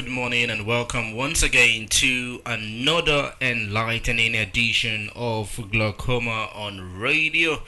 Good morning and welcome once again to another enlightening edition of Glaucoma on Radio,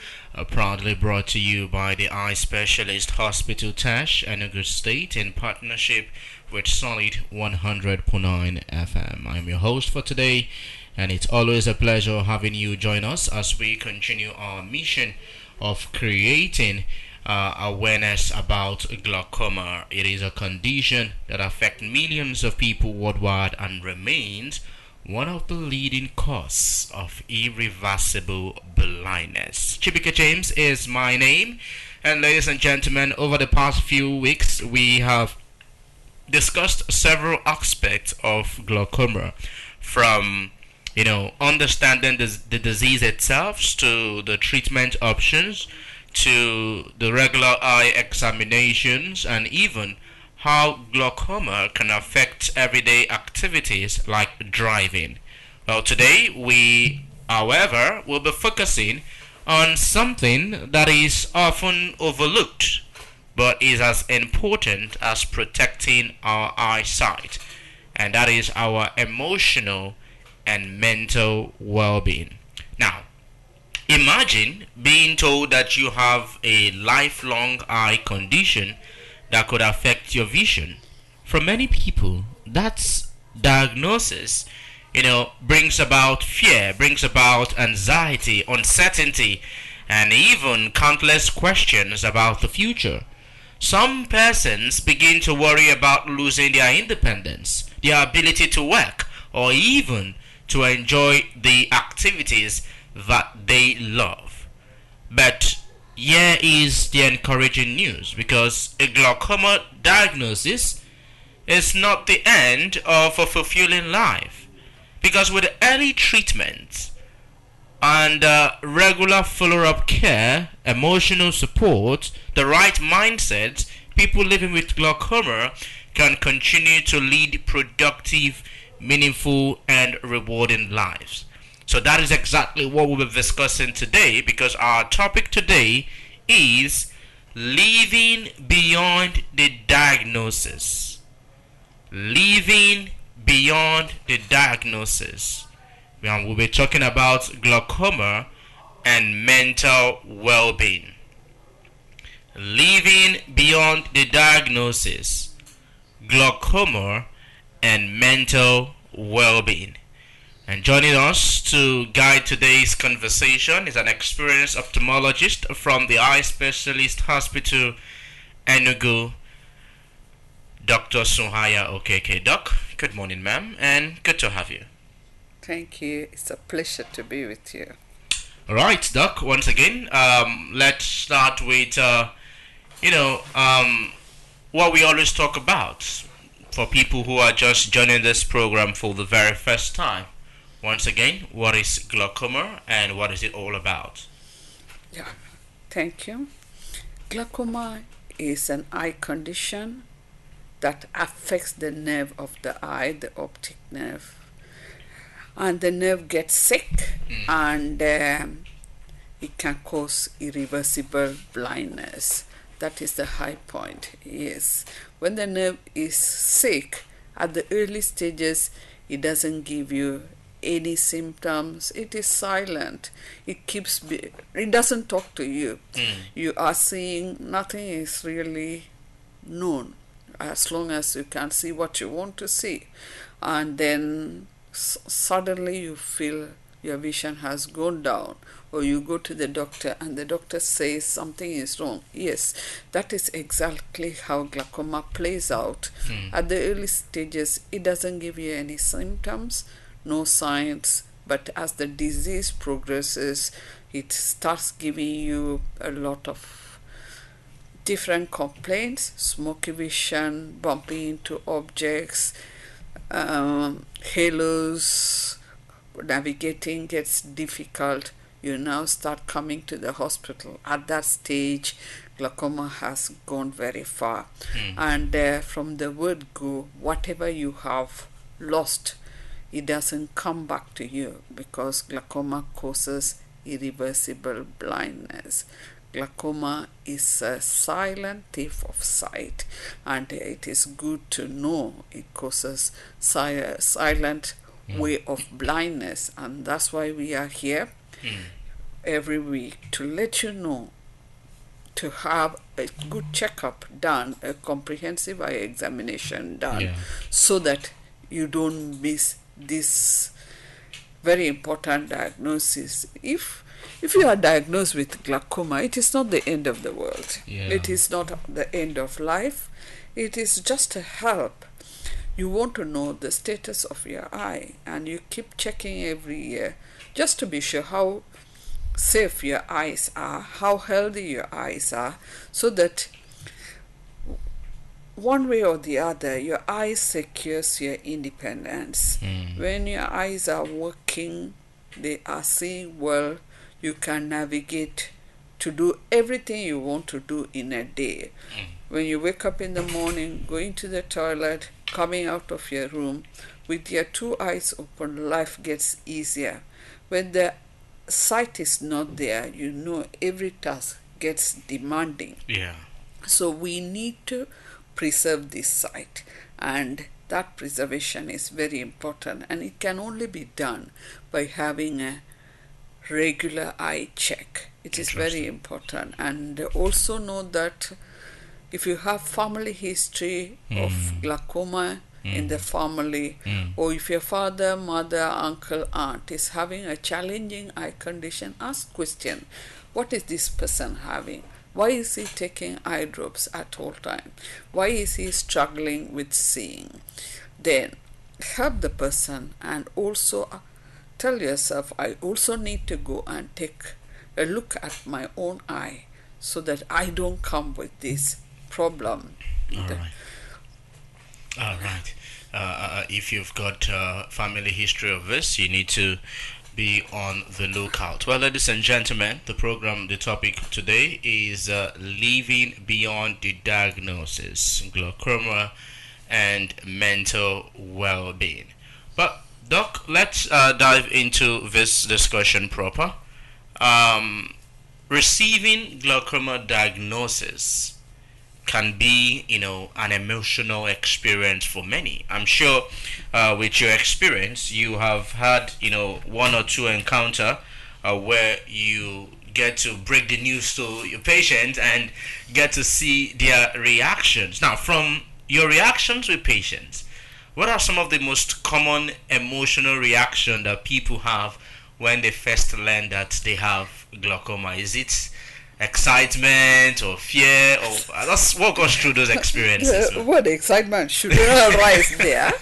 proudly brought to you by the Eye Specialist Hospital Tash, Enugu State, in partnership with Solid 100.9 FM. I'm your host for today, and it's always a pleasure having you join us as we continue our mission of creating awareness about glaucoma. It is a condition that affects millions of people worldwide and remains one of the leading causes of irreversible blindness. Chibika James is my name, and ladies and gentlemen, over the past few weeks we have discussed several aspects of glaucoma, from understanding the disease itself to the treatment options to the regular eye examinations, and even how glaucoma can affect everyday activities like driving. Well, today we, however, will be focusing on something that is often overlooked but is as important as protecting our eyesight, and that is our emotional and mental well being. Now, imagine being told that you have a lifelong eye condition that could affect your vision. For many people, that diagnosis, brings about fear, brings about anxiety, uncertainty, and even countless questions about the future. Some persons begin to worry about losing their independence, their ability to work, or even to enjoy the activities that they love. But here is the encouraging news, because a glaucoma diagnosis is not the end of a fulfilling life. Because with early treatment and regular follow up care, emotional support, the right mindset, people living with glaucoma can continue to lead productive, meaningful, and rewarding lives. So that is exactly what we'll be discussing today, because our topic today is living beyond the diagnosis. Living beyond the diagnosis. We'll be talking about glaucoma and mental well being. Living beyond the diagnosis, glaucoma, and mental well being. And joining us to guide today's conversation is an experienced ophthalmologist from the Eye Specialist Hospital, Enugu, Dr. Suhaya Okeke. Doc, good morning, ma'am, and good to have you. Thank you. It's a pleasure to be with you. All right, Doc. Once again, let's start with what we always talk about for people who are just joining this program for the very first time. Once again, what is glaucoma and what is it all about? Yeah, thank you. Glaucoma is an eye condition that affects the nerve of the eye, the optic nerve. And the nerve gets sick, and it can cause irreversible blindness. That is the high point. Yes, when the nerve is sick at the early stages, it doesn't give you any symptoms. It is silent. It doesn't talk to you. You are seeing nothing is really known, as long as you can see what you want to see. And then suddenly you feel your vision has gone down, or you go to the doctor and the doctor says something is wrong. Yes, that is exactly how glaucoma plays out. At the early stages, it doesn't give you any symptoms, no signs, but as the disease progresses, it starts giving you a lot of different complaints: smoky vision, bumping into objects, halos, navigating gets difficult. You now start coming to the hospital. At that stage, glaucoma has gone very far. And from the word go, whatever you have lost, it doesn't come back to you, because glaucoma causes irreversible blindness. Glaucoma is a silent thief of sight, and it is good to know it causes silent way of blindness, and that's why we are here every week to let you know, to have a good checkup done, a comprehensive eye examination done, Yeah. so that you don't miss this very important diagnosis. If you are diagnosed with glaucoma, it is not the end of the world. Yeah. It is not the end of life. It is just a help. You want to know the status of your eye, and you keep checking every year just to be sure how safe your eyes are, how healthy your eyes are, so that one way or the other your eyes secures your independence. When your eyes are working, they are seeing well, you can navigate to do everything you want to do in a day. When you wake up in the morning, going to the toilet, coming out of your room, with your two eyes open, life gets easier. When the sight is not there, you know every task gets demanding. Yeah. So we need to preserve this sight, and that preservation is very important, and it can only be done by having a regular eye check. It is very important. And also know that if you have family history of glaucoma in the family, or if your father, mother, uncle, aunt is having a challenging eye condition, ask question: what is this person having? Why is he taking eye drops at all time? Why is he struggling with seeing? Then help the person, and also tell yourself, I also need to go and take a look at my own eye, so that I don't come with this problem. All right. All right. If you've got family history of this, you need to be on the lookout. Well, ladies and gentlemen, the topic today is living beyond the diagnosis, glaucoma, and mental well-being. But Doc, let's dive into this discussion proper. Receiving glaucoma diagnosis can be, an emotional experience for many. I'm sure with your experience, you have had, one or two encounter where you get to break the news to your patient and get to see their reactions. Now, from your reactions with patients, what are some of the most common emotional reaction that people have when they first learn that they have glaucoma? Is it excitement or fear, or let's walk us through those experiences? The word excitement should arise there.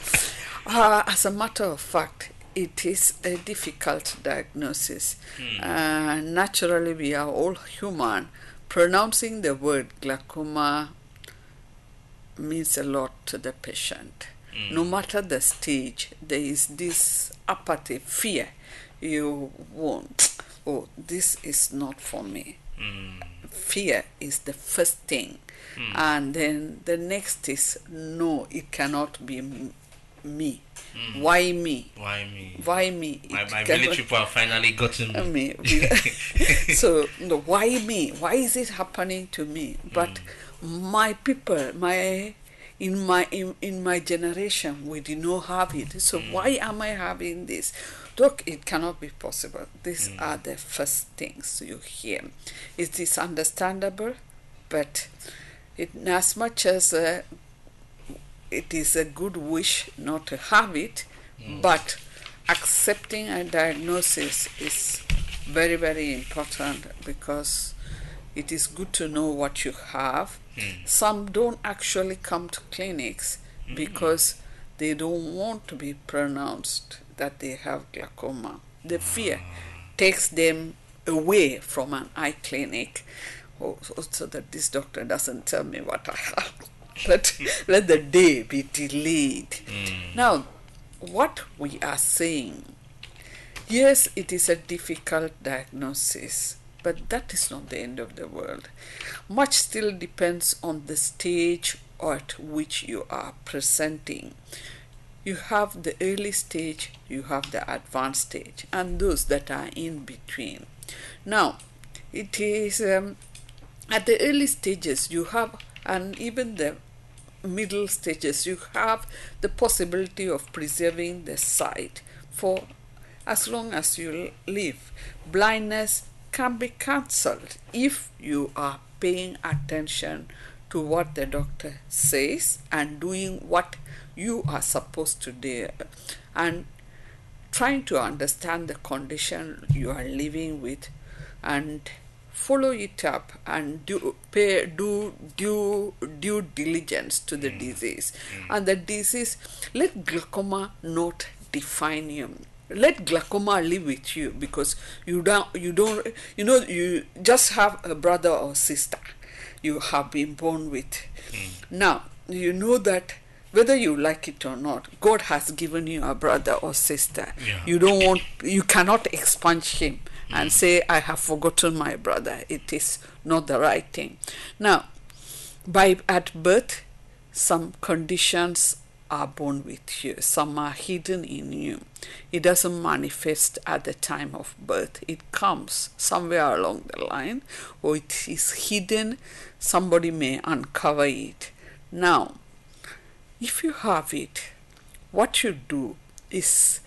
As a matter of fact, it is a difficult diagnosis. Naturally, we are all human. Pronouncing the word glaucoma means a lot to the patient. No matter the stage, there is this apathy, fear. You won't, oh, this is not for me. Fear is the first thing. And then the next is, no, it cannot be me. Why me? Why me? Why me? My village people have finally gotten me. So, no, why me? Why is it happening to me? But my people, in my generation, we did not have it. So why am I having this? Look, it cannot be possible. These are the first things you hear. Is this understandable? But as much as it is a good wish not to have it, but accepting a diagnosis is very, very important, because it is good to know what you have. Some don't actually come to clinics because they don't want to be pronounced that they have glaucoma. The fear takes them away from an eye clinic, so that this doctor doesn't tell me what I have. Let the day be delayed. Now, what we are saying, yes, it is a difficult diagnosis, but that is not the end of the world. Much still depends on the stage at which you are presenting. You have the early stage, you have the advanced stage, and those that are in between. Now, it is At the early stages, you have, and even the middle stages, you have the possibility of preserving the sight for as long as you live. Blindness can be cancelled if you are paying attention to what the doctor says and doing what you are supposed to do, and trying to understand the condition you are living with and follow it up and do due diligence to the disease. And the disease, let glaucoma not define you. Let glaucoma live with you, because you just have a brother or sister you have been born with. Now you know that whether you like it or not, God has given you a brother or sister. Yeah. You cannot expunge him and say, I have forgotten my brother. It is not the right thing. Now, at birth, some conditions are born with you. Some are hidden in you. It doesn't manifest at the time of birth. It comes somewhere along the line, or it is hidden. Somebody may uncover it. Now, if you have it, what you do is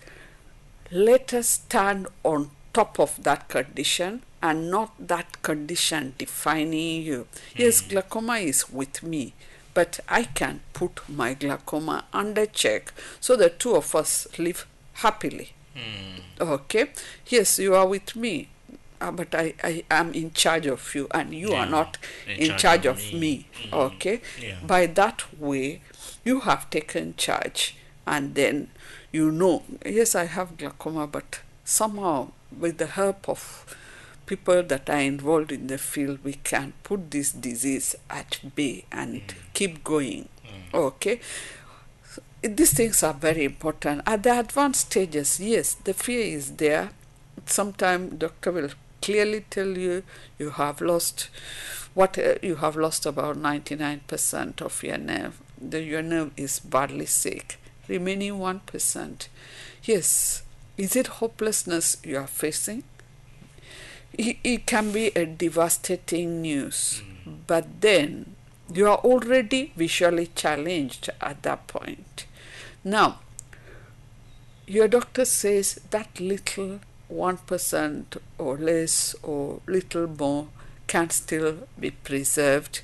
let us stand on top of that condition and not that condition defining you. Yes, glaucoma is with me, but I can put my glaucoma under check so the two of us live happily. Okay? Yes, you are with me, but I am in charge of you, and you are not in charge of me. Okay? Yeah. By that way, you have taken charge, and then you know, yes, I have glaucoma, but somehow with the help of people that are involved in the field, we can put this disease at bay and keep going. Okay? These things are very important. At the advanced stages, yes, the fear is there. Sometimes doctor will clearly tell you you have lost you have lost about 99% of your nerve. Your nerve is badly sick. Remaining 1%. Yes, is it hopelessness you are facing? It can be a devastating news, but then you are already visually challenged at that point. Now, your doctor says that little 1% or less or little more can still be preserved,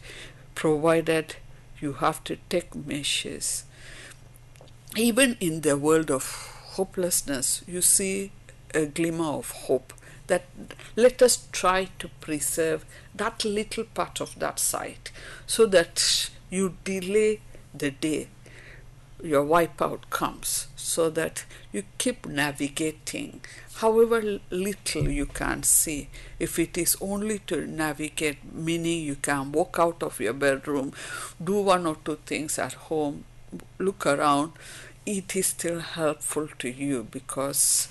provided you have to take measures. Even in the world of hopelessness, you see a glimmer of hope, that let us try to preserve that little part of that sight so that you delay the day your wipeout comes, so that you keep navigating however little you can see. If it is only to navigate, meaning you can walk out of your bedroom, do one or two things at home, look around, it is still helpful to you, because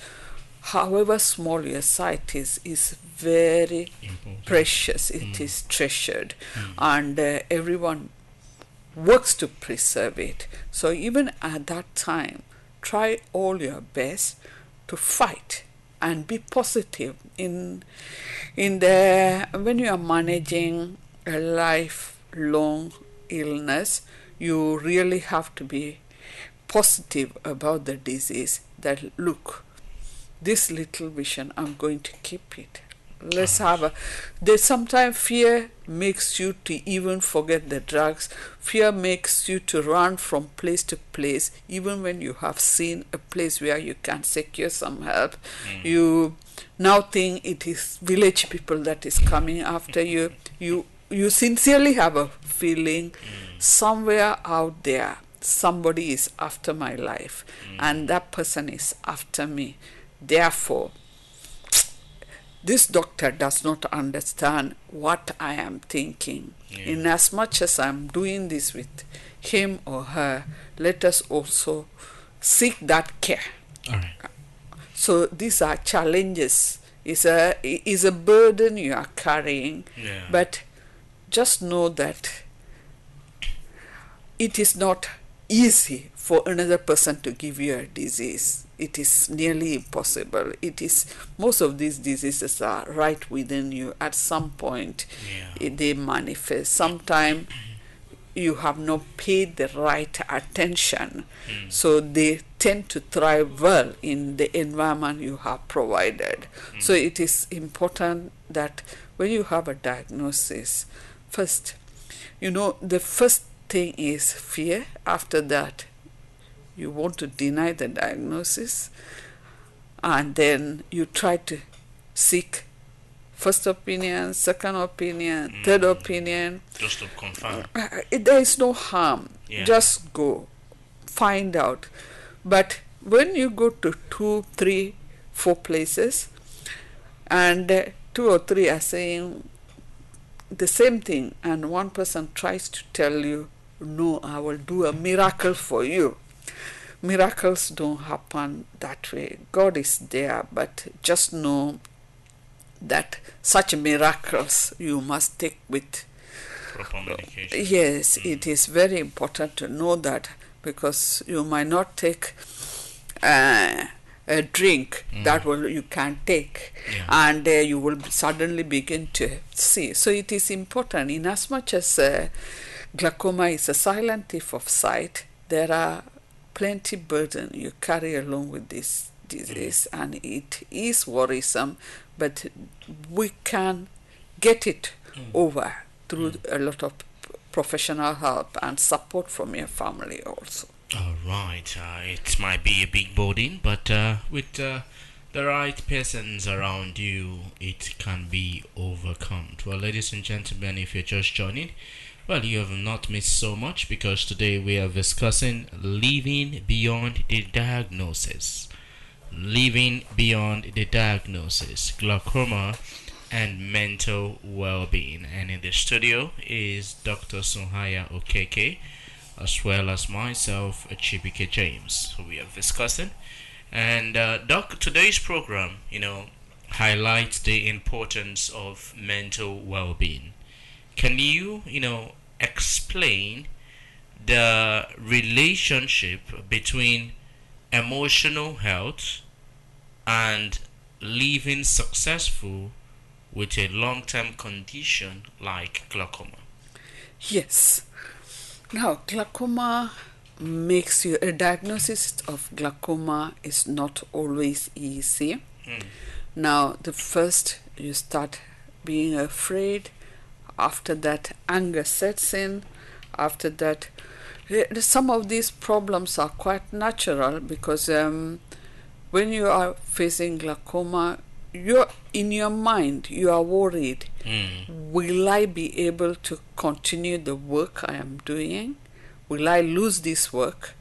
however small your sight is very important, precious. It is treasured, and everyone works to preserve it. So even at that time, try all your best to fight and be positive in when you are managing a lifelong illness. You really have to be positive about the disease, that look, this little vision, I'm going to keep it. Let's have there's sometimes fear makes you to even forget the drugs. Fear makes you to run from place to place, even when you have seen a place where you can secure some help. You now think it is village people that is coming after you. You sincerely have a feeling somewhere out there somebody is after my life, and that person is after me. Therefore, this doctor does not understand what I am thinking. In as much as I'm doing this with him or her, let us also seek that care. All right. So these are challenges. Is a burden you are carrying, but just know that it is not easy for another person to give you a disease. It is nearly impossible. It is most of these diseases are right within you. At some point, Yeah. they manifest. Sometimes you have not paid the right attention, Mm. so they tend to thrive well in the environment you have provided. So Mm. it is important that when you have a diagnosis, first, the first thing is fear. After that, you want to deny the diagnosis, and then you try to seek first opinion, second opinion, third Mm. opinion. Just to confirm. There is no harm. Yeah. Just go, find out. But when you go to 2, 3, 4 places, and 2 or 3 are saying the same thing, and one person tries to tell you, no, I will do a miracle for you. Miracles don't happen that way. God is there, but just know that such miracles you must take with. Proper medication. Yes, Mm. it is very important to know that, because you might not take uh, a drink that you can take, Yeah. and you will suddenly begin to see. So it is important, in as much as glaucoma is a silent thief of sight, there are plenty burden you carry along with this disease, and it is worrisome, but we can get it over through a lot of professional help and support from your family also. All right. It might be a big burden, but with the right persons around you, it can be overcome. Well, ladies and gentlemen, if you're just joining, well, you have not missed so much, because today we are discussing living beyond the diagnosis. Living beyond the diagnosis, glaucoma and mental well-being. And in the studio is Dr. Sunhaya Okeke, as well as myself, Chibike James, who we are discussing. And Doc, today's program, highlights the importance of mental well-being. Can you, explain the relationship between emotional health and living successful with a long-term condition like glaucoma? Yes. Now, glaucoma makes you a diagnosis of glaucoma is not always easy. Hmm. Now, the first you start being afraid. After that, anger sets in. After that, some of these problems are quite natural, because when you are facing glaucoma, you're in your mind, you are worried. Will I be able to continue the work I am doing? Will I lose this work?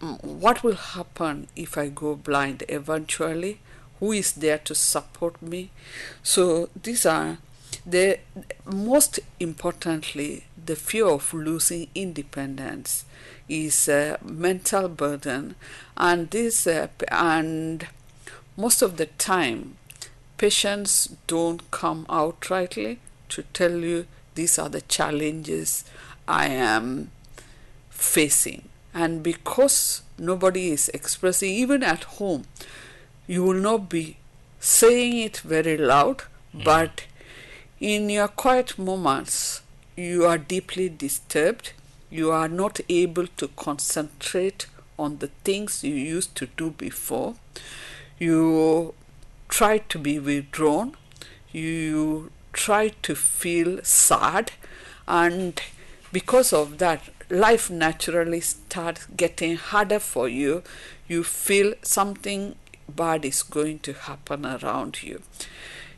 What will happen if I go blind eventually? Who is there to support me? So these are the most importantly, the fear of losing independence is a mental burden, and most of the time patients don't come outrightly to tell you these are the challenges I am facing. And because nobody is expressing, even at home, you will not be saying it very loud, but in your quiet moments, you are deeply disturbed. You are not able to concentrate on the things you used to do before. You try to be withdrawn. You try to feel sad. And because of that, life naturally starts getting harder for you. You feel something bad is going to happen around you.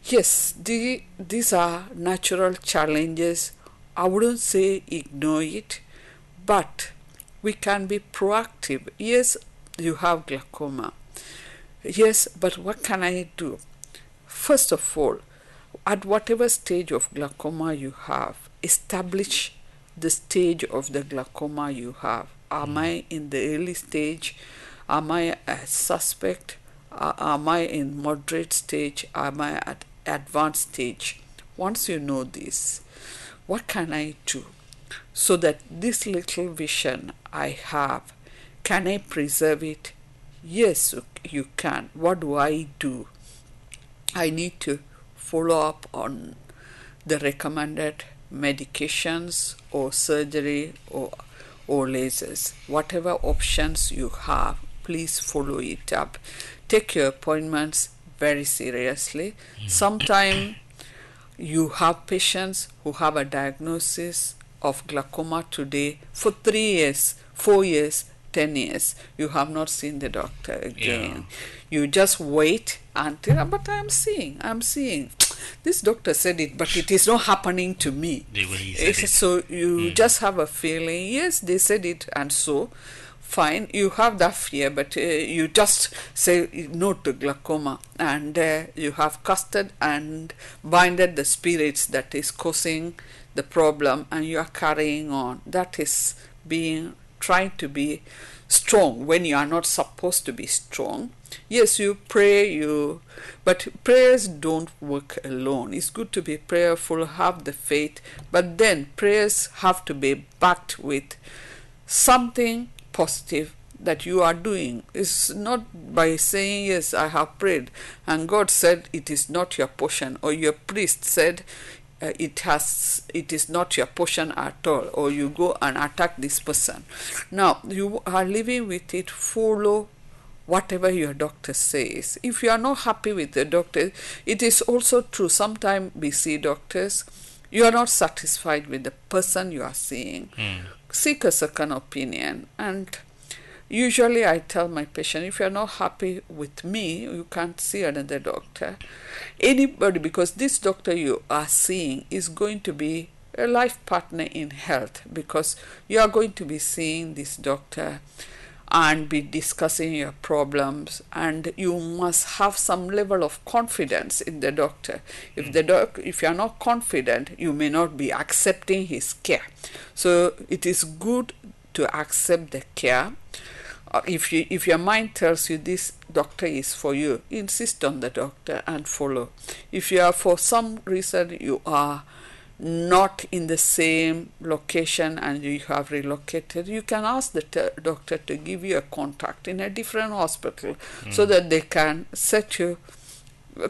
Yes, these are natural challenges. I wouldn't say ignore it, but we can be proactive. Yes, you have glaucoma. Yes, but what can I do? First of all, at whatever stage of glaucoma you have, establish the stage of the glaucoma you have. Am I in the early stage? Am I a suspect? Am I in moderate stage? Am I at advanced stage? Once you know this, what can I do so that this little vision I have. Can I preserve it? Yes, you can. What do I do? I need to follow up on the recommended medications or surgery or lasers. Whatever options you have, please follow it up. Take your appointments very seriously. Sometimes you have patients who have a diagnosis of glaucoma today for 3 years, 4 years, 10 years. You have not seen the doctor again. You just wait until, but I'm seeing. This doctor said it, but it is not happening to me. So you just have a feeling, yes, they said it, and so fine, you have that fear, but you just say no to glaucoma, and you have casted and binded the spirits that is causing the problem, and you are carrying on. That is trying to be strong when you are not supposed to be strong. Yes, you pray, but prayers don't work alone. It's good to be prayerful, have the faith, but then prayers have to be backed with something positive that you are doing. It's not by saying, yes, I have prayed and God said it is not your portion, or your priest said it is not your portion at all, or you go and attack this person. Now you are living with it. Follow whatever your doctor says. If you are not happy with the doctor, it is also true, sometimes we see doctors, you are not satisfied with the person you are seeing. Seek a second opinion. And usually I tell my patient, if you are not happy with me, you can't see another doctor. Anybody, because this doctor you are seeing is going to be a life partner in health, because you are going to be seeing this doctor and be discussing your problems, and you must have some level of confidence in the doctor. If you are not confident, you may not be accepting his care. So it is good to accept the care. If your mind tells you this doctor is for you, insist on the doctor and follow. If you are, for some reason you are not in the same location and you have relocated, you can ask the doctor to give you a contact in a different hospital so that they can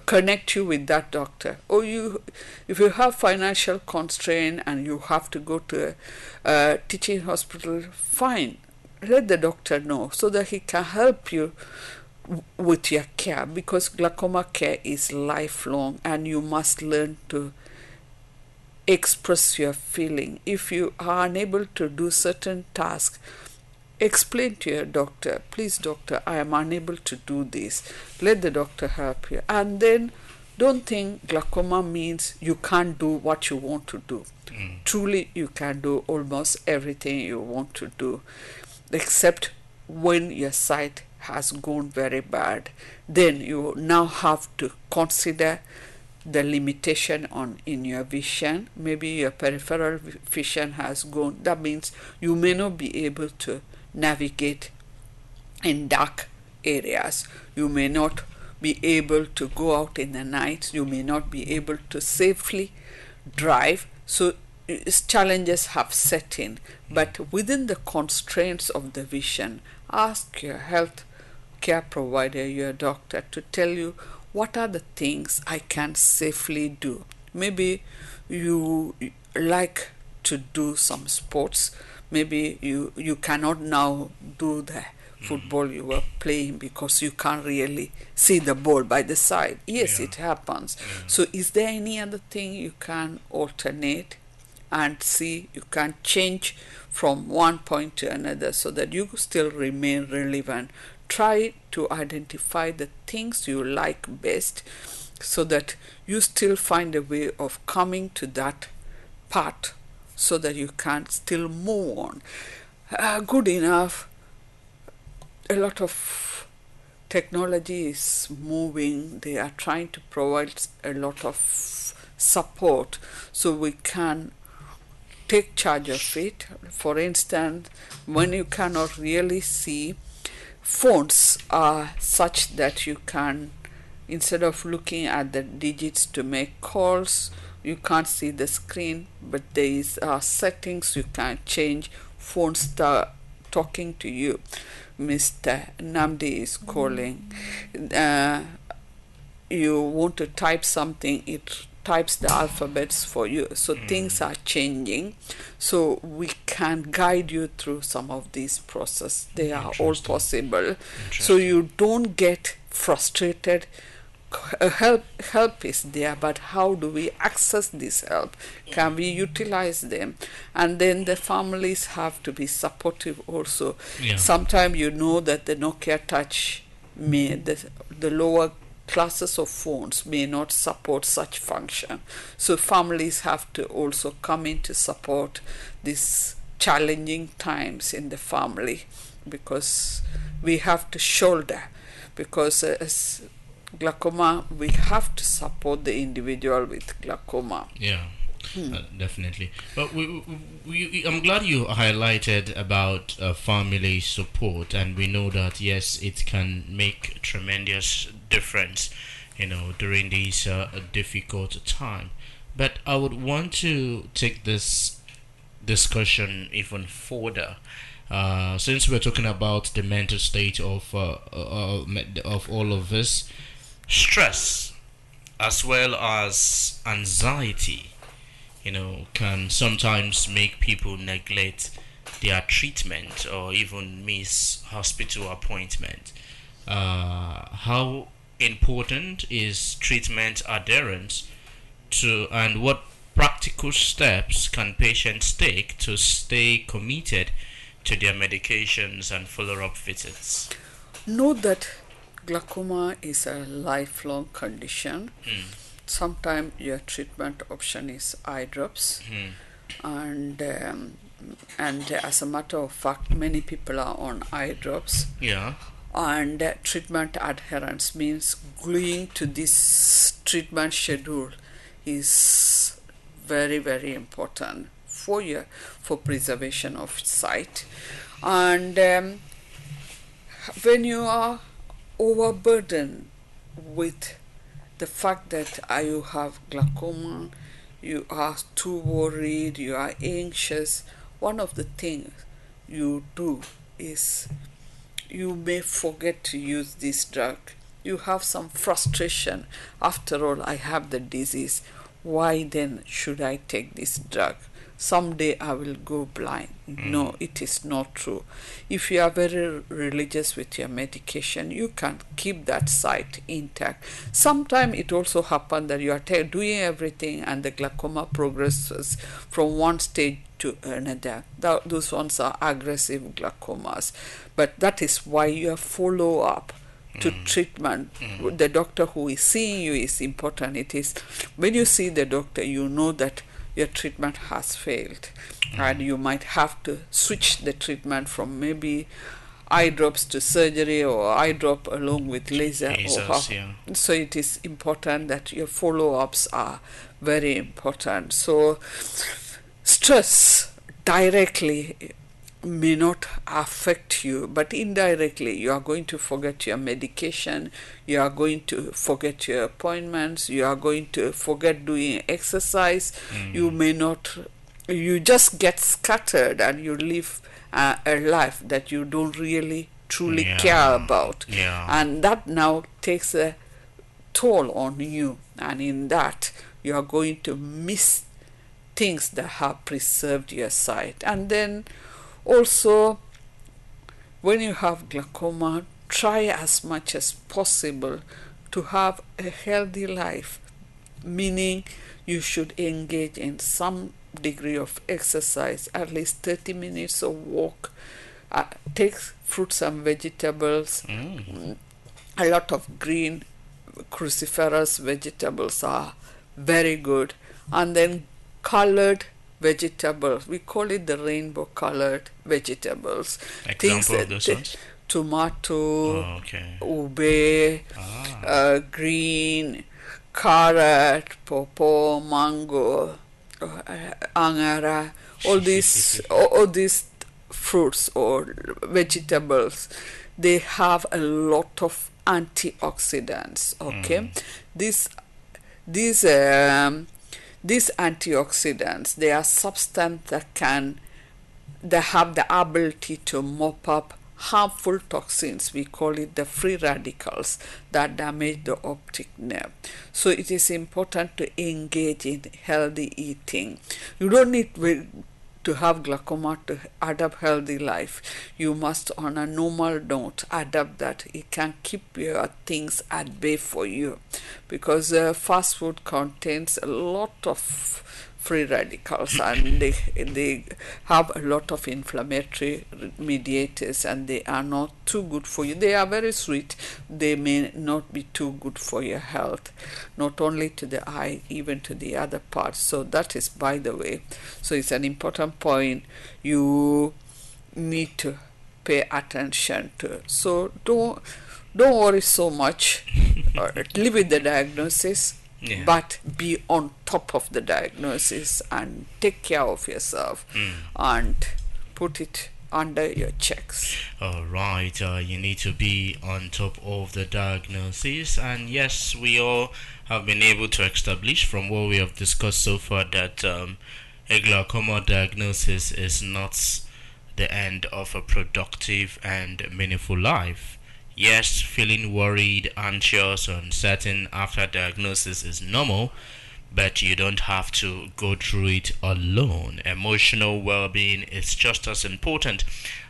connect you with that doctor. Or if you have financial constraint and you have to go to a teaching hospital, fine, let the doctor know so that he can help you with your care, because glaucoma care is lifelong and you must learn to express your feeling. If you are unable to do certain tasks, explain to your doctor, please doctor, I am unable to do this. Let the doctor help you. And then don't think glaucoma means you can't do what you want to do. Truly you can do almost everything you want to do, except when your sight has gone very bad. Then you now have to consider the limitation in your vision. Maybe your peripheral vision has gone. That means you may not be able to navigate in dark areas. You may not be able to go out in the night. You may not be able to safely drive. So challenges have set in. But within the constraints of the vision, ask your health care provider, your doctor, to tell you what are the things I can safely do. Maybe you like to do some sports. Maybe you cannot now do the football you were playing because you can't really see the ball by the side. Yes, it happens. So is there any other thing you can alternate and see you can change from one point to another so that you still remain relevant? Try to identify the things you like best so that you still find a way of coming to that part so that you can still move on. Good enough. A lot of technology is moving. They are trying to provide a lot of support so we can take charge of it. For instance, when you cannot really see, phones are such that you can, instead of looking at the digits to make calls, you can't see the screen, but there is settings you can change. Phone talking to you. Mr. Namdi is calling. Uh, you want to type something, it types the alphabets for you. So things are changing. So we can guide you through some of these processes. They are all possible. So you don't get frustrated. Help is there, but how do we access this help? Can we utilize them? And then the families have to be supportive also. Yeah. Sometimes you know that the Nokia Touch the lower classes of phones may not support such function. So families have to also come in to support these challenging times in the family, because we have to shoulder, because as glaucoma, we have to support the individual with glaucoma. Yeah. Definitely. But I'm glad you highlighted about family support, and we know that yes, it can make tremendous difference, during this difficult time. But I would want to take this discussion even further. Since we're talking about the mental state of all of us, stress as well as anxiety, can sometimes make people neglect their treatment or even miss hospital appointment. How important is treatment adherence and what practical steps can patients take to stay committed to their medications and follow-up visits? Know that glaucoma is a lifelong condition. Sometimes your treatment option is eye drops, and as a matter of fact, many people are on eye drops. Yeah. And treatment adherence means gluing to this treatment schedule is very, very important for preservation of sight. And when you are overburdened with the fact that you have glaucoma, you are too worried, you are anxious, one of the things you do is you may forget to use this drug. You have some frustration. After all, I have the disease. Why then should I take this drug? Someday I will go blind. No, it is not true. If you are very religious with your medication, you can keep that sight intact. Sometimes it also happens that you are doing everything and the glaucoma progresses from one stage to another. Those ones are aggressive glaucomas. But that is why your follow-up to treatment, the doctor who is seeing you is important. It is when you see the doctor, you know that your treatment has failed, and you might have to switch the treatment from maybe eye drops to surgery or eye drop along with laser. So it is important that your follow-ups are very important. So stress directly may not affect you, but indirectly you are going to forget your medication, you are going to forget your appointments, you are going to forget doing exercise. You just get scattered and you live a life that you don't really truly care about, and that now takes a toll on you, and in that you are going to miss things that have preserved your sight. And then also, when you have glaucoma, try as much as possible to have a healthy life, meaning you should engage in some degree of exercise, at least 30 minutes of walk, take fruits and vegetables. A lot of green cruciferous vegetables are very good, and then colored vegetables. We call it the rainbow colored vegetables. Example of those ones? Tomato, ube, green, carrot, pawpaw, mango, angara, all these fruits or vegetables, they have a lot of antioxidants. These antioxidants, they are substances that can they have the ability to mop up harmful toxins, we call it the free radicals, that damage the optic nerve. So it is important to engage in healthy eating. You don't need to have glaucoma to adapt healthy life. You must, on a normal note, adapt that. It can keep your things at bay for you, because fast food contains a lot of free radicals, and they have a lot of inflammatory mediators, and they are not too good for you. They are very sweet, they may not be too good for your health, not only to the eye, even to the other parts. So that is by the way. So it's an important point you need to pay attention to. So don't worry so much. Live with the diagnosis, Yeah. but be on top of the diagnosis and take care of yourself and put it under your checks. All right, you need to be on top of the diagnosis, and yes, we all have been able to establish from what we have discussed so far that a glaucoma diagnosis is not the end of a productive and meaningful life. Yes, feeling worried, anxious, or uncertain after diagnosis is normal, but you don't have to go through it alone. Emotional well being is just as important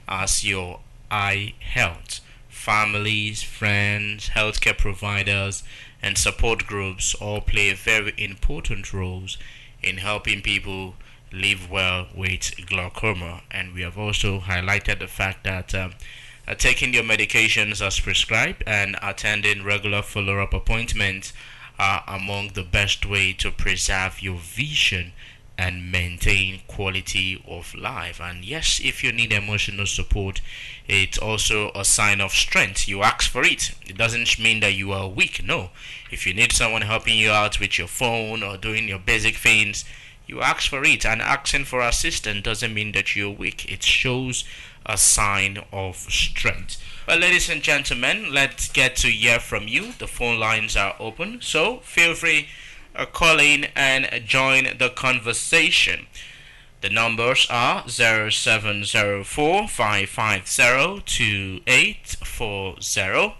as your eye health. Families, friends, healthcare providers, and support groups all play very important roles in helping people live well with glaucoma. And we have also highlighted the fact that taking your medications as prescribed and attending regular follow-up appointments are among the best way to preserve your vision and maintain quality of life. And yes, if you need emotional support, it's also a sign of strength. You ask for it. It doesn't mean that you are weak. No. If you need someone helping you out with your phone or doing your basic things, you ask for it. And asking for assistance doesn't mean that you're weak. It shows a sign of strength. Well, ladies and gentlemen, let's get to hear from you. The phone lines are open, so feel free call in and join the conversation. The numbers are 0704 550 2840,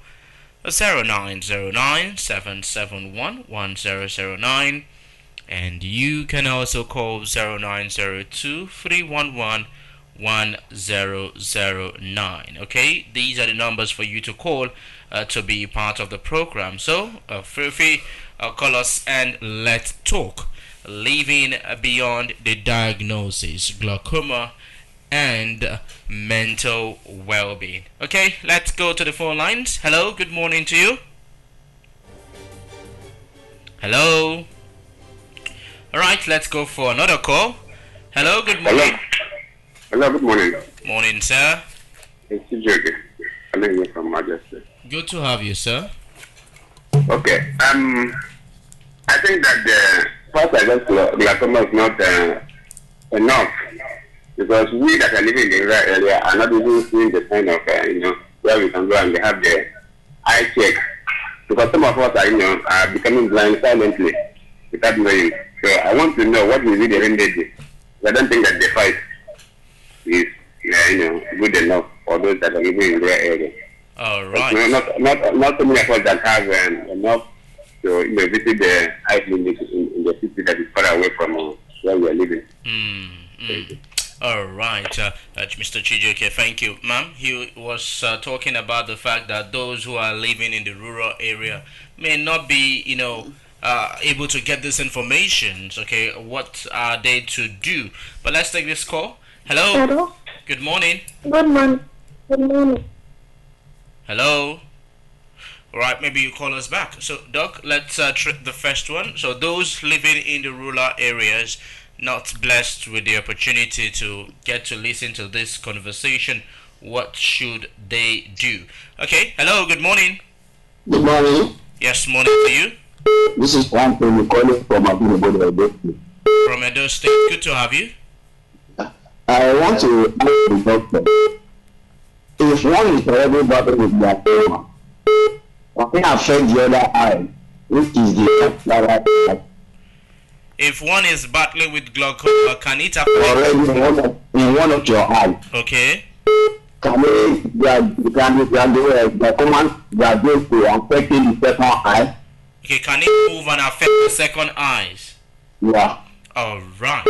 0909 771 1009, and you can also call 0902 311 1009. Okay, these are the numbers for you to call to be part of the program. So feel free call us and let's talk. Living beyond the diagnosis, glaucoma and mental well-being. Okay, let's go to the phone lines. Hello, good morning to you. Hello. All right, let's go for another call. Hello, good morning. Hello, good morning. Morning, sir. It's Jogi. I'm calling you from Majesty. Good to have you, sir. Okay. I think that the first I guess glaucoma is not enough, because we that are living in the rural area are not even seeing the kind of where we can go and have the eye check, because some of us are becoming blind silently without knowing. So I want to know what will be the remedy. I don't think that the fight is good enough for those that are living in their area. All right. Not so many of us that have enough to visit the eye clinic in the city that is far away from where we are living. All right, Mr. Chijoke, thank you, ma'am. He was talking about the fact that those who are living in the rural area may not be, able to get this information. Okay, what are they to do? But let's take this call. Hello. Hello. Good morning. Good morning. Good morning. Hello. All right, maybe you call us back. So, Doc, let's treat the first one. So, those living in the rural areas not blessed with the opportunity to get to listen to this conversation, what should they do? Okay. Hello. Good morning. Good morning. Yes, morning to you. This is Anthony calling from Edo. From Edo State. Good to have you. I want to ask the doctor, if one is already battling with glaucoma, what can affect the other eye, which is the right eye? If one is battling with glaucoma, can it affect? already in one of your eyes. Okay. Can the command that goes to affecting the second eye? Okay, can it move and affect the second eyes? Yeah. All right.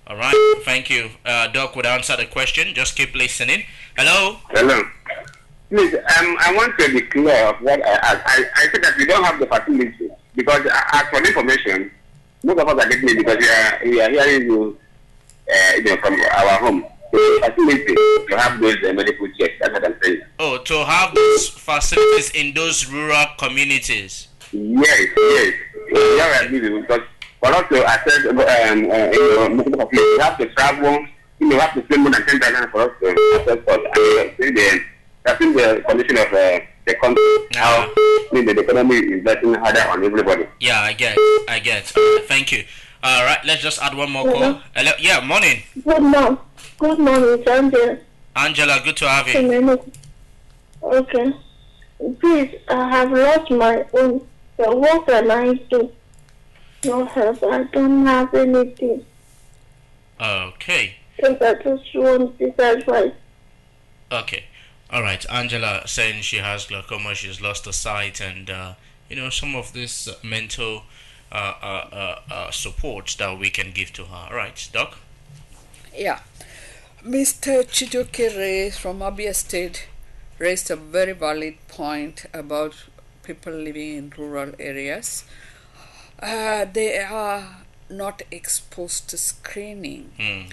All right. Thank you. Doc would answer the question. Just keep listening. Hello. Hello. Please, I want to be clear of what I said that we don't have the facility because as for the information, most of us are getting it because we are hearing you, from our home. The facility to have those medical checks. That's what I'm saying. Oh, to have those facilities in those rural communities. Yes, yes. We are agree because for us to access medical facility, we have to travel. We have to spend more than 10,000 for us to access for. I think the condition of the country, how the economy is getting harder on everybody. Yeah, I get. Thank you. All right, let's just add one more call. Hello. Yeah, morning. Good morning, Angela. Angela, good to have you. Okay. Please, I have lost my own. So what can I do? No help. I don't have anything. Okay. Because I just want this advice. Okay. All right. Angela saying she has glaucoma, she's lost her sight, and some of this mental support that we can give to her. All right, Doc. Yeah. Mr. Chijoke Ray from Abia State raised a very valid point about people living in rural areas. They are not exposed to screening.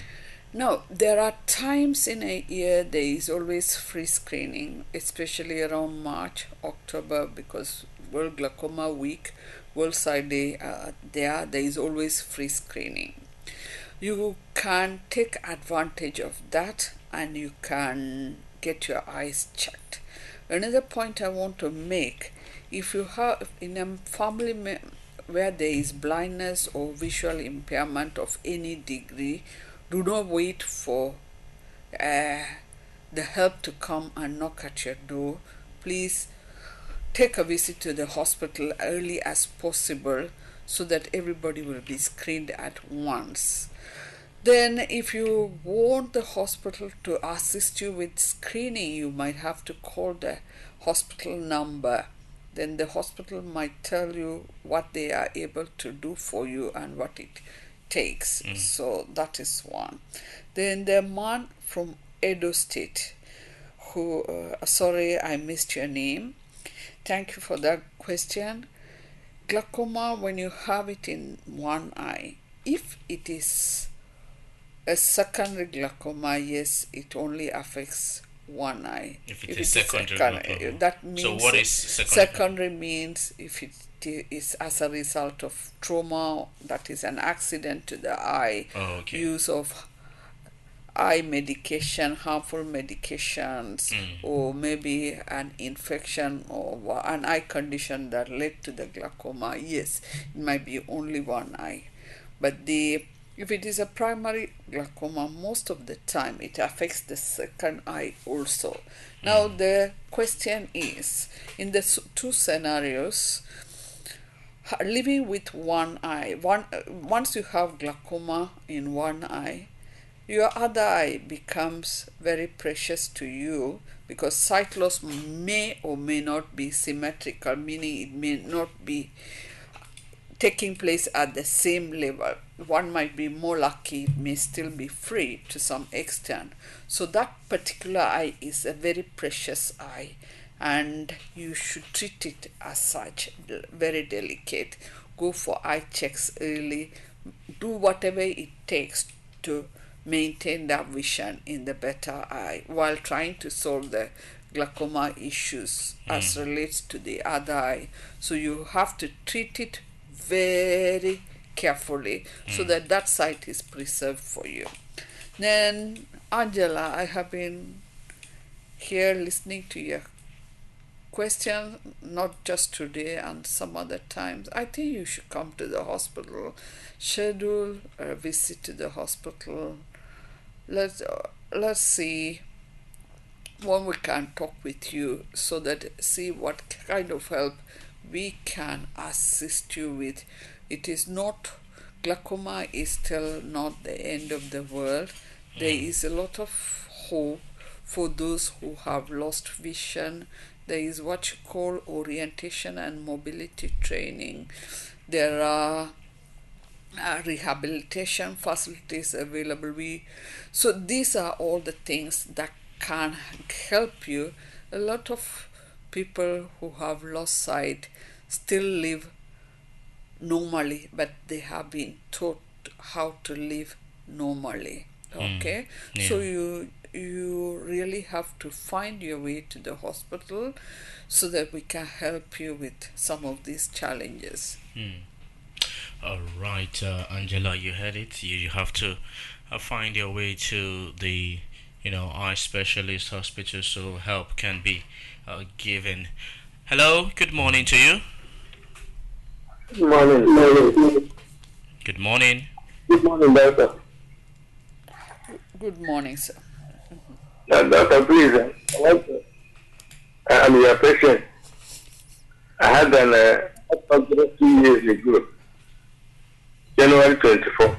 Now, there are times in a year there is always free screening, especially around March, October, because World Glaucoma Week, World Sight Day, there is always free screening. You can take advantage of that and you can get your eyes checked. Another point I want to make, if you have in a family where there is blindness or visual impairment of any degree, do not wait for the help to come and knock at your door. Please take a visit to the hospital early as possible so that everybody will be screened at once. Then if you want the hospital to assist you with screening, you might have to call the hospital number. Then the hospital might tell you what they are able to do for you and what it takes. So that is one. Then the man from Edo State who sorry I missed your name. Thank you for that question. Glaucoma, when you have it in one eye, if it is a secondary glaucoma, yes, it only affects one eye. If it is secondary glaucoma. That means so what is secondary? Secondary means if it is as a result of trauma, that is an accident to the eye, use of eye medication, harmful medications, or maybe an infection or an eye condition that led to the glaucoma, yes, it might be only one eye. But if it is a primary glaucoma, most of the time it affects the second eye also. Now the question is, in the two scenarios, living with one eye, once you have glaucoma in one eye, your other eye becomes very precious to you because sight loss may or may not be symmetrical, meaning it may not be taking place at the same level. One might be more lucky, it may still be free to some extent. So that particular eye is a very precious eye and you should treat it as such, very delicate. Go for eye checks early, do whatever it takes to maintain that vision in the better eye while trying to solve the glaucoma issues as relates to the other eye. So you have to treat it very carefully so that that sight is preserved for you. Then Angela, I have been here listening to your question, not just today and some other times. I think you should come to the hospital, schedule a visit to the hospital. Let's see when we can talk with you so that see what kind of help we can assist you with. It is not glaucoma is still not the end of the world. There is a lot of hope for those who have lost vision. There is what you call orientation and mobility training. There are rehabilitation facilities available. So these are all the things that can help you. A lot of people who have lost sight still live normally, but they have been taught how to live normally. Okay, so you really have to find your way to the hospital so that we can help you with some of these challenges. All right, Angela, you heard it. You have to find your way to the, eye specialist hospital so help can be given. Hello, good morning to you. Good morning. Good morning. Good morning, doctor. Good morning, sir. Doctor, please, I'm your patient. I had an surgery 2 years ago, January 24.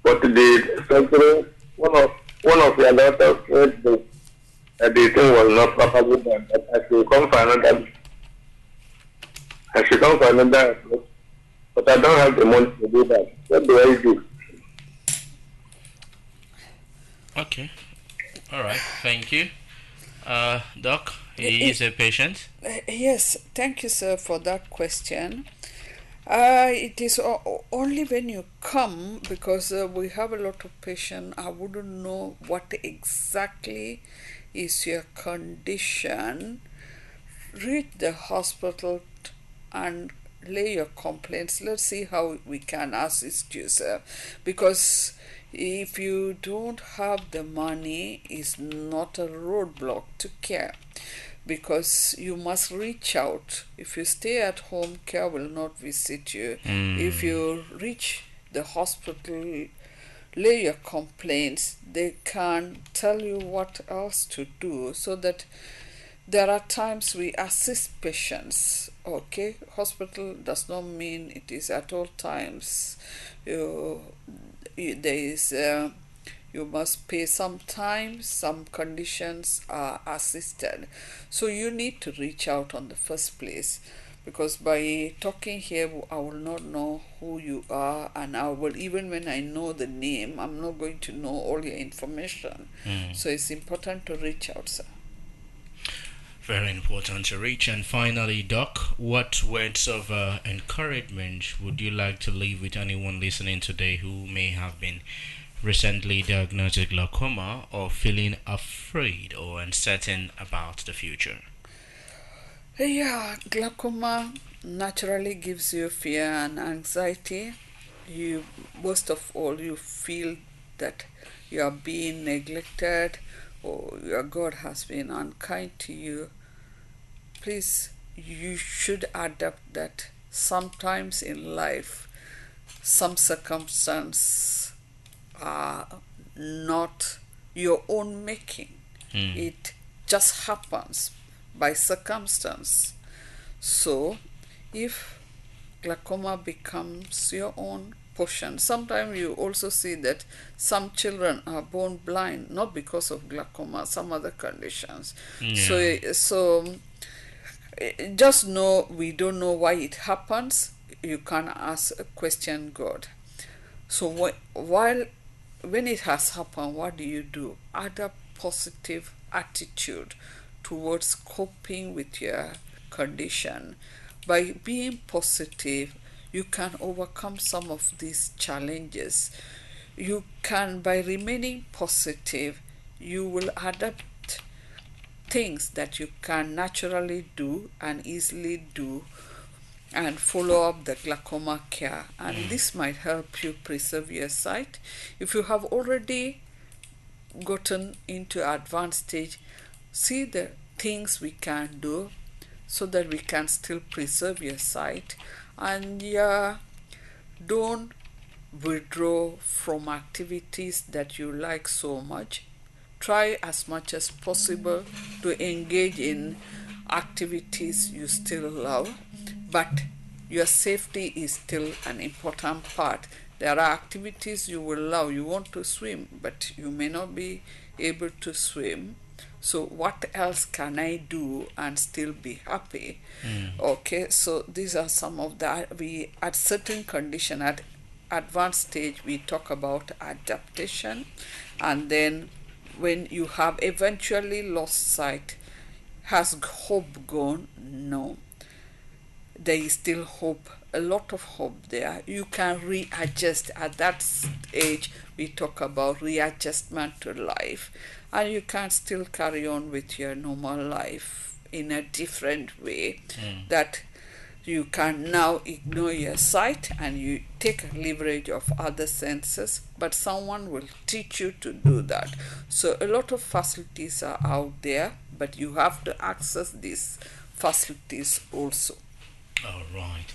But the surgery, one of your doctors said that the thing was not properly done. That I should come for another. I should come for another approach. But I don't have the money to do that. What do I do? Okay. All right. Thank you. Doc, he is a patient. Yes, thank you, sir, for that question. It is only when you come, because we have a lot of patients, I wouldn't know what exactly is your condition. Reach the hospital and lay your complaints. Let's see how we can assist you, sir. Because if you don't have the money, it's not a roadblock to care. Because you must reach out. If you stay at home, care will not visit you. If you reach the hospital, lay your complaints, they can tell you what else to do, so that there are times we assist patients. Okay, hospital does not mean it is at all times. You must pay sometimes, some conditions are assisted. So you need to reach out on the first place, because by talking here I will not know who you are, and I will, even when I know the name, I'm not going to know all your information. So it's important to reach out, sir. Very important to reach. And finally, Doc, what words of encouragement would you like to leave with anyone listening today who may have been recently diagnosed with glaucoma or feeling afraid or uncertain about the future? Yeah, glaucoma naturally gives you fear and anxiety. You, most of all, you feel that you are being neglected or your God has been unkind to you. Please, you should adapt that sometimes in life some circumstances are not your own making. It just happens by circumstance. So if glaucoma becomes your own portion, sometimes you also see that some children are born blind not because of glaucoma, some other conditions. So just know we don't know why it happens. You can ask a question God. So when it has happened, what do? Add a positive attitude towards coping with your condition. By being positive, you can overcome some of these challenges. You can, by remaining positive, you will adapt things that you can naturally do and easily do and follow up the glaucoma care, and this might help you preserve your sight. If you have already gotten into advanced stage, see the things we can do so that we can still preserve your sight, and don't withdraw from activities that you like so much. Try as much as possible to engage in activities you still love, but your safety is still an important part. There are activities you will love. You want to swim, but you may not be able to swim. So what else can I do and still be happy? Okay, so these are some of that. We at certain condition, at advanced stage, we talk about adaptation, and then when you have eventually lost sight, has hope gone? No, there is still hope, a lot of hope there. You can readjust. At that age, we talk about readjustment to life, and you can still carry on with your normal life in a different way. That you can now ignore your sight and you take leverage of other senses, but someone will teach you to do that. So a lot of facilities are out there, but you have to access these facilities also. All right.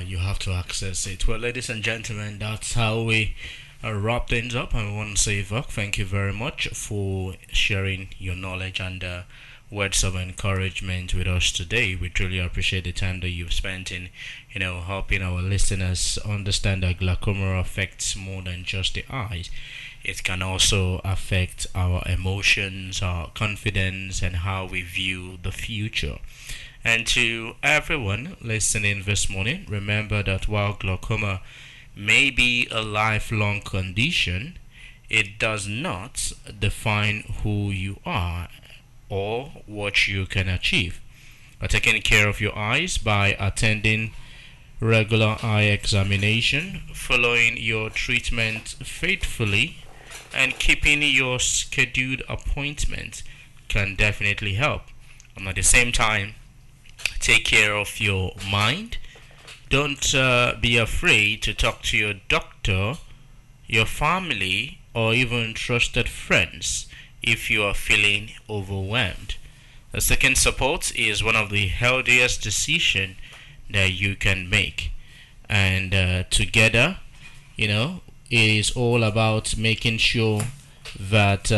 You have to access it. Well, ladies and gentlemen, that's how we wrap things up. I want to say, Vok, thank you very much for sharing your knowledge and words of encouragement with us today. We truly appreciate the time that you've spent in, helping our listeners understand that glaucoma affects more than just the eyes. It can also affect our emotions, our confidence, and how we view the future. And to everyone listening this morning, remember that while glaucoma may be a lifelong condition, it does not define who you are or what you can achieve. Taking care of your eyes by attending regular eye examination, following your treatment faithfully, and keeping your scheduled appointment can definitely help. And at the same time, take care of your mind. Don't be afraid to talk to your doctor, your family, or even trusted friends if you are feeling overwhelmed. The second support is one of the healthiest decisions that you can make. And together, it is all about making sure that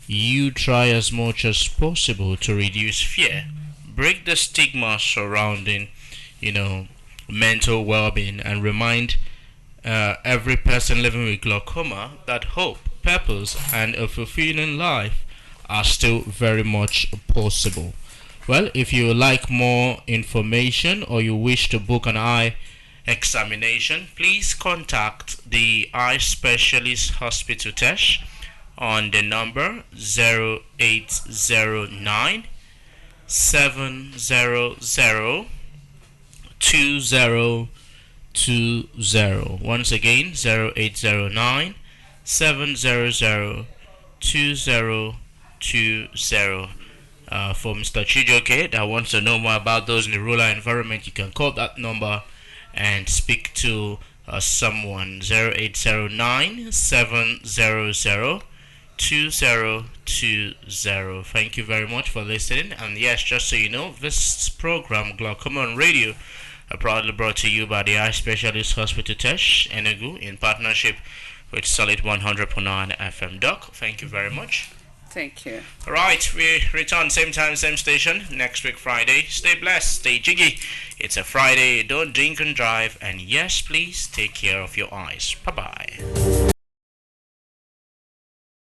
you try as much as possible to reduce fear, break the stigma surrounding, mental well-being, and remind every person living with glaucoma that hope, purpose, and a fulfilling life are still very much possible. Well, if you would like more information or you wish to book an eye examination, please contact the eye specialist hospital test on the number 0809 700 2020. Once again, 0809 700 2020. For Mr. Chijoke that wants to know more about those in the rural environment, you can call that number and speak to someone. 0809 700 2020. Thank you very much for listening. And yes, just so you know, this program, Glaucoma on Radio, proudly brought to you by the Eye Specialist Hospital Tesh, Enugu, in partnership with Solid 100.9 FM. Doc, thank you very much. Thank you. Alright, we return same time, same station next week Friday. Stay blessed, stay jiggy. It's a Friday, don't drink and drive, and yes, please take care of your eyes. Bye bye.